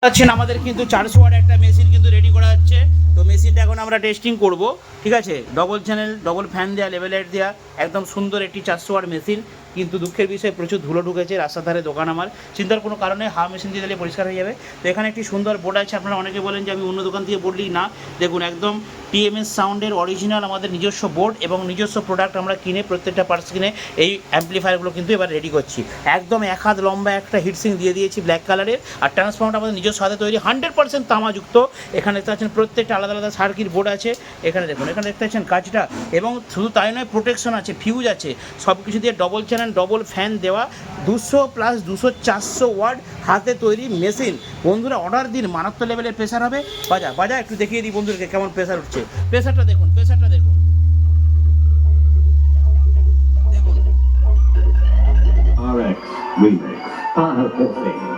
আছেন আমাদের কিন্তু 400 ওয়াট একটা মেশিন কিন্তু রেডি করা হচ্ছে। তো মেশিনটা এখন আমরা টেস্টিং করব, ঠিক আছে। ডবল চ্যানেল, ডবল ফ্যান দেওয়া, লেভেল লাইট দেওয়া, একদম সুন্দর একটি 400 ওয়াট মেশিন। কিন্তু দুঃখের বিষয় প্রচুর ধুলো ঢুকেছে রাস্তার ধারে দোকান আমার। চিন্তার কোনো কারণে হাওয়া মেশিন দিয়ে দিলে পরিষ্কার হয়ে যাবে। তো এখানে একটি সুন্দর বোর্ড আছে। আপনারা অনেকে বলেন যে আমি অন্য দোকান থেকে বোর্ড নিই, না, দেখুন একদম টিএমএস সাউন্ডের অরিজিনাল আমাদের নিজস্ব বোর্ড এবং নিজস্ব প্রোডাক্ট আমরা কিনে প্রত্যেকটা পার্টস কিনে এই অ্যাম্পলিফায়ারগুলো কিন্তু এবার রেডি করছি। একদম 1 হাত লম্বা একটা হিটসিং দিয়ে দিয়েছি ব্ল্যাক কালারের। আর ট্রান্সফর্মারটা আমাদের নিজস্ব হাতে তৈরি, 100% তামাযুক্ত। এখানে দেখতে পাচ্ছেন প্রত্যেকটা আলাদা আলাদা সার্কিট বোর্ড আছে। এখানে দেখুন, এখানে দেখতে পাচ্ছেন কাজটা। এবং শুধু তাই নয়, প্রোটেকশন আছে, ফিউজ আছে, সব কিছু দিয়ে ডবল চ্যানেল, ডবল ফ্যান দেওয়া, 200 প্লাস 200 400 ওয়াট হাতে তৈরি মেশিন। বন্ধুরা অর্ডার দিন, মারাত্মক লেভেলের প্রেশার হবে। বাজা বাজা একটু দেখিয়ে দিই বন্ধুদেরকে কেমন প্রেশার উঠছে। প্রেশারটা দেখুন, প্রেশারটা দেখুন, দেখুন। RX Remix. Powerful thing.